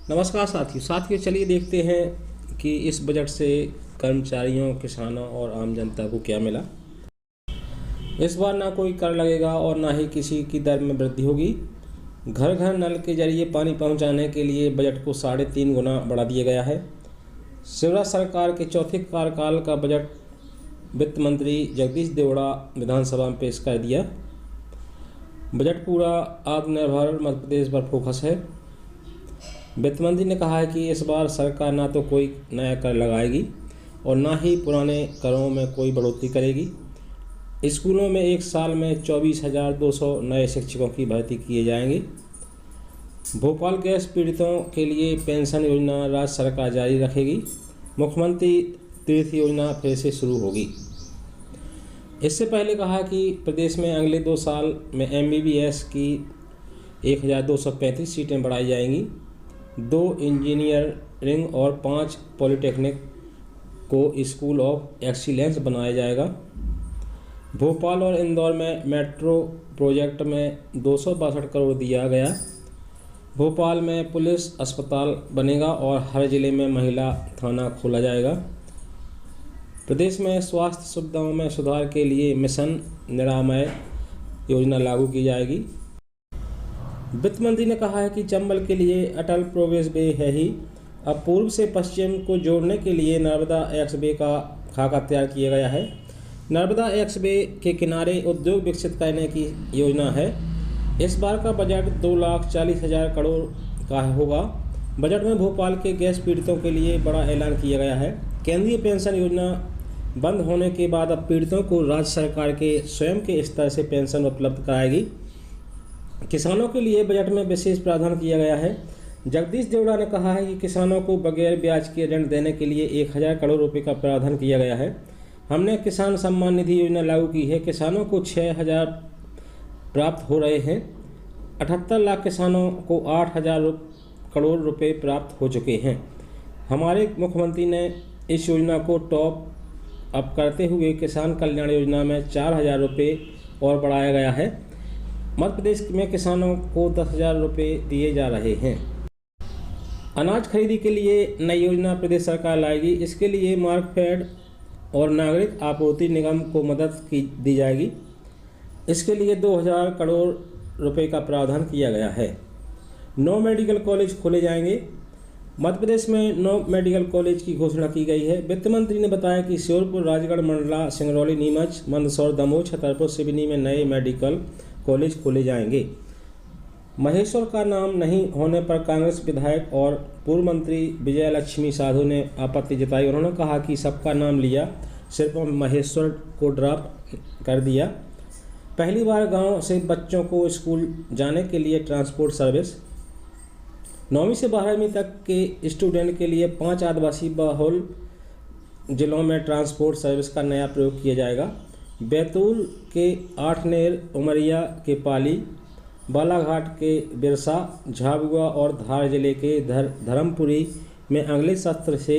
नमस्कार साथियों चलिए देखते हैं कि इस बजट से कर्मचारियों, किसानों और आम जनता को क्या मिला। इस बार ना कोई कर लगेगा और ना ही किसी की दर में वृद्धि होगी। घर घर नल के जरिए पानी पहुंचाने के लिए बजट को 3.5 गुना बढ़ा दिया गया है। शिवराज सरकार के चौथे कार्यकाल का बजट वित्त मंत्री जगदीश देवड़ा विधानसभा में पेश कर दिया। बजट पूरा आत्मनिर्भर मध्य प्रदेश पर फोकस है। वित्त मंत्री ने कहा है कि इस बार सरकार ना तो कोई नया कर लगाएगी और ना ही पुराने करों में कोई बढ़ोतरी करेगी। स्कूलों में एक साल में 24,200 नए शिक्षकों की भर्ती किए जाएंगे। भोपाल गैस पीड़ितों के लिए पेंशन योजना राज्य सरकार जारी रखेगी। मुख्यमंत्री तीर्थ योजना फिर से शुरू होगी। इससे पहले कहा कि प्रदेश में अगले 2 साल में MBBS की 1,235 सीटें बढ़ाई जाएंगी। 2 इंजीनियरिंग और 5 पॉलिटेक्निक को स्कूल ऑफ एक्सीलेंस बनाया जाएगा। भोपाल और इंदौर में मेट्रो प्रोजेक्ट में 262 करोड़ दिया गया। भोपाल में पुलिस अस्पताल बनेगा और हर जिले में महिला थाना खोला जाएगा। प्रदेश में स्वास्थ्य सुविधाओं में सुधार के लिए मिशन निरामय योजना लागू की जाएगी। वित्त मंत्री ने कहा है कि चंबल के लिए अटल प्रोग्रेस वे है ही। अब पूर्व से पश्चिम को जोड़ने के लिए नर्मदा एक्सवे का खाका तैयार किया गया है। नर्मदा एक्सवे के किनारे उद्योग विकसित करने की योजना है। इस बार का बजट 2,40,000 करोड़ का होगा। बजट में भोपाल के गैस पीड़ितों के लिए बड़ा ऐलान किया गया है। केंद्रीय पेंशन योजना बंद होने के बाद अब पीड़ितों को राज्य सरकार के स्वयं के स्तर से पेंशन उपलब्ध कराएगी। किसानों के लिए बजट में विशेष प्रावधान किया गया है। जगदीश देवड़ा ने कहा है कि किसानों को बगैर ब्याज के ऋण देने के लिए 1,000 करोड़ रुपए का प्रावधान किया गया है। हमने किसान सम्मान निधि योजना लागू की है। किसानों को 6,000 प्राप्त हो रहे हैं। 78 लाख किसानों को 8,000 करोड़ रुपए प्राप्त हो चुके हैं। हमारे मुख्यमंत्री ने इस योजना को टॉप अप करते हुए किसान कल्याण योजना में 4,000 रुपये और बढ़ाया गया है। मध्य प्रदेश में किसानों को 10,000 रुपये दिए जा रहे हैं। अनाज खरीदी के लिए नई योजना प्रदेश सरकार लाएगी। इसके लिए मार्कफेड और नागरिक आपूर्ति निगम को मदद दी जाएगी। इसके लिए 2,000 करोड़ रुपए का प्रावधान किया गया है। 9 मेडिकल कॉलेज खोले जाएंगे। मध्य प्रदेश में 9 मेडिकल कॉलेज की घोषणा की गई है। वित्त मंत्री ने बताया कि श्योपुर, राजगढ़, मंडला, सिंगरौली, नीमच, मंदसौर, दमोह, छतरपुर, सिवनी में नए मेडिकल कॉलेज खोले जाएंगे। महेश्वर का नाम नहीं होने पर कांग्रेस विधायक और पूर्व मंत्री विजय लक्ष्मी साधु ने आपत्ति जताई। उन्होंने कहा कि सबका नाम लिया, सिर्फ महेश्वर को ड्रॉप कर दिया। पहली बार गांव से बच्चों को स्कूल जाने के लिए ट्रांसपोर्ट सर्विस। 9वीं से 12वीं तक के स्टूडेंट के लिए 5 आदिवासी बहुल जिलों में ट्रांसपोर्ट सर्विस का नया प्रयोग किया जाएगा। बैतूल के आठनेर, उमरिया के पाली, बालाघाट के बिरसा, झाबुआ और धार जिले के धर्मपुरी में अगले सत्र से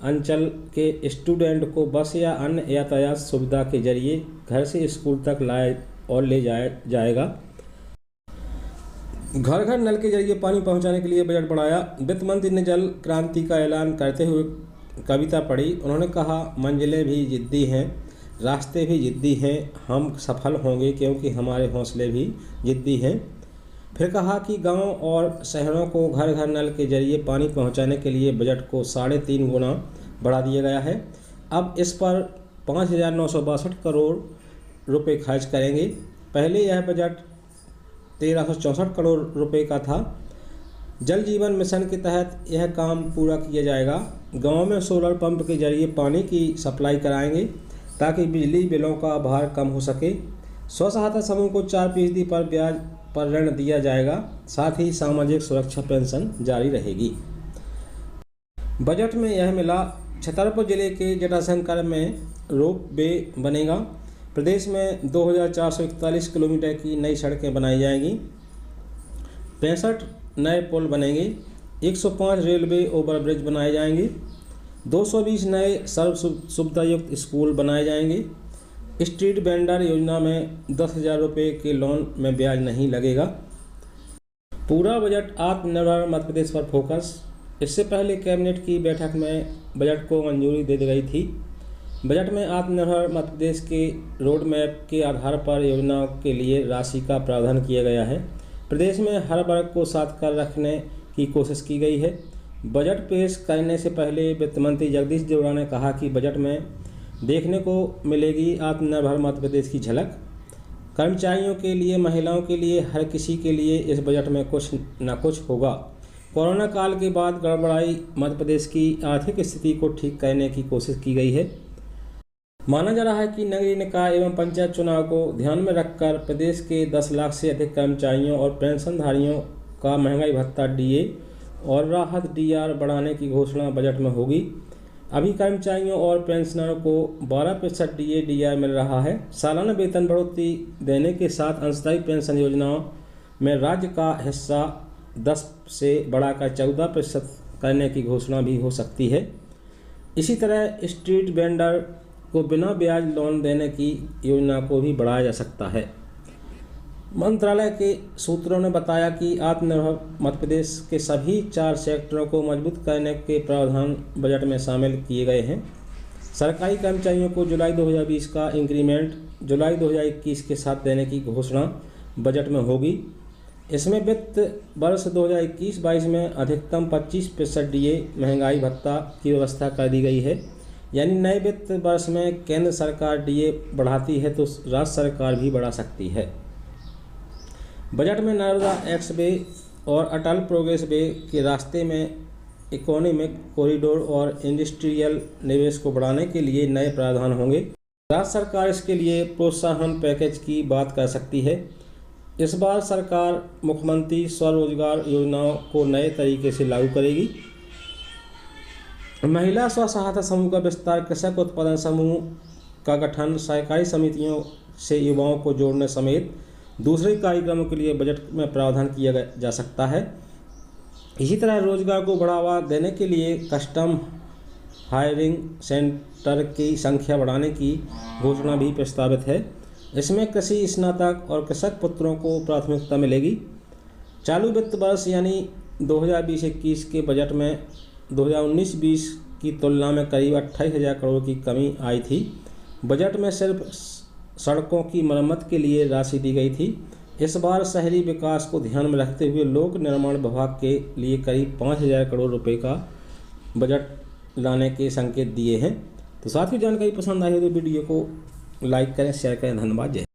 अंचल के स्टूडेंट को बस या अन्य यातायात सुविधा के जरिए घर से स्कूल तक लाया और ले जाया जाएगा। घर घर नल के जरिए पानी पहुंचाने के लिए बजट बढ़ाया। वित्त मंत्री ने जल क्रांति का ऐलान करते हुए कविता पढ़ी। उन्होंने कहा, मंजिलें भी जिद्दी हैं, रास्ते भी जिद्दी हैं, हम सफल होंगे क्योंकि हमारे हौसले भी जिद्दी हैं। फिर कहा कि गांव और शहरों को घर घर नल के जरिए पानी पहुंचाने के लिए बजट को 3.5 गुना बढ़ा दिया गया है। अब इस पर 5,962 करोड़ रुपए खर्च करेंगे। पहले यह बजट 1,364 करोड़ रुपए का था। जल जीवन मिशन के तहत यह काम पूरा किया जाएगा। गांव में सोलर पंप के जरिए पानी की सप्लाई कराएंगे ताकि बिजली बिलों का भार कम हो सके। स्व सहायता समूह को 4% पर ब्याज पर ऋण दिया जाएगा। साथ ही सामाजिक सुरक्षा पेंशन जारी रहेगी। बजट में यह मिला। छतरपुर जिले के जटाशंकर में रोप वे बनेगा। प्रदेश में 2,441 किलोमीटर की नई सड़कें बनाई जाएंगी। 65 नए पुल बनेंगे। 105 रेलवे ओवरब्रिज बनाए जाएंगे। 220 नए सर्व सुविधा युक्त स्कूल बनाए जाएंगे। स्ट्रीट वेंडर योजना में 10,000 रुपये के लोन में ब्याज नहीं लगेगा। पूरा बजट आत्मनिर्भर मध्य प्रदेश पर फोकस। इससे पहले कैबिनेट की बैठक में बजट को मंजूरी दे दी गई थी। बजट में आत्मनिर्भर मध्य प्रदेश के रोड मैप के आधार पर योजनाओं के लिए राशि का प्रावधान किया गया है। प्रदेश में हर वर्ग को साथ कर रखने की कोशिश की गई है। बजट पेश करने से पहले वित्त मंत्री जगदीश देवड़ा ने कहा कि बजट में देखने को मिलेगी आत्मनिर्भर मध्य प्रदेश की झलक। कर्मचारियों के लिए, महिलाओं के लिए, हर किसी के लिए इस बजट में कुछ न कुछ होगा। कोरोना काल के बाद गड़बड़ाई मध्य प्रदेश की आर्थिक स्थिति को ठीक करने की कोशिश की गई है। माना जा रहा है कि नगरीय निकाय एवं पंचायत चुनाव को ध्यान में रखकर प्रदेश के 10 लाख से अधिक कर्मचारियों और पेंशनधारियों का महंगाई भत्ता डीए और राहत डीआर बढ़ाने की घोषणा बजट में होगी। अभी कर्मचारियों और पेंशनरों को 12% डीए डीआर मिल रहा है। सालाना वेतन बढ़ोतरी देने के साथ अंशदायी पेंशन योजनाओं में राज्य का हिस्सा 10 से बढ़ाकर 14% करने की घोषणा भी हो सकती है। इसी तरह स्ट्रीट वेंडर को बिना ब्याज लोन देने की योजना को भी बढ़ाया जा सकता है। मंत्रालय के सूत्रों ने बताया कि आत्मनिर्भर मध्य प्रदेश के सभी 4 सेक्टरों को मजबूत करने के प्रावधान बजट में शामिल किए गए हैं। सरकारी कर्मचारियों को जुलाई 2020 का इंक्रीमेंट जुलाई 2021 के साथ देने की घोषणा बजट में होगी। इसमें वित्त वर्ष 2021-22 में अधिकतम 25% डीए महंगाई भत्ता की व्यवस्था कर दी गई है। यानी नए वित्त वर्ष में केंद्र सरकार डीए बढ़ाती है तो राज्य सरकार भी बढ़ा सकती है। बजट में नर्मदा एक्स वे और अटल प्रोग्रेस वे के रास्ते में इकोनॉमिक कॉरिडोर और इंडस्ट्रियल निवेश को बढ़ाने के लिए नए प्रावधान होंगे। राज्य सरकार इसके लिए प्रोत्साहन पैकेज की बात कर सकती है। इस बार सरकार मुख्यमंत्री स्वरोजगार योजनाओं को नए तरीके से लागू करेगी। महिला स्व सहायता समूह का विस्तार, कृषक उत्पादन समूह का गठन, सहकारी समितियों से युवाओं को जोड़ने समेत दूसरे कार्यक्रमों के लिए बजट में प्रावधान किया जा सकता है। इसी तरह रोजगार को बढ़ावा देने के लिए कस्टम हायरिंग सेंटर की संख्या बढ़ाने की घोषणा भी प्रस्तावित है। इसमें कृषि स्नातक और कृषक पुत्रों को प्राथमिकता मिलेगी। चालू वित्त वर्ष यानी 2020-21 के बजट में 2019-20 की तुलना में करीब 28,000 करोड़ की कमी आई थी। बजट में सिर्फ सड़कों की मरम्मत के लिए राशि दी गई थी। इस बार शहरी विकास को ध्यान में रखते हुए लोक निर्माण विभाग के लिए करीब 5,000 करोड़ रुपए का बजट लाने के संकेत दिए हैं। तो साथियों, जानकारी पसंद आई हो तो वीडियो को लाइक करें, शेयर करें। धन्यवाद। जय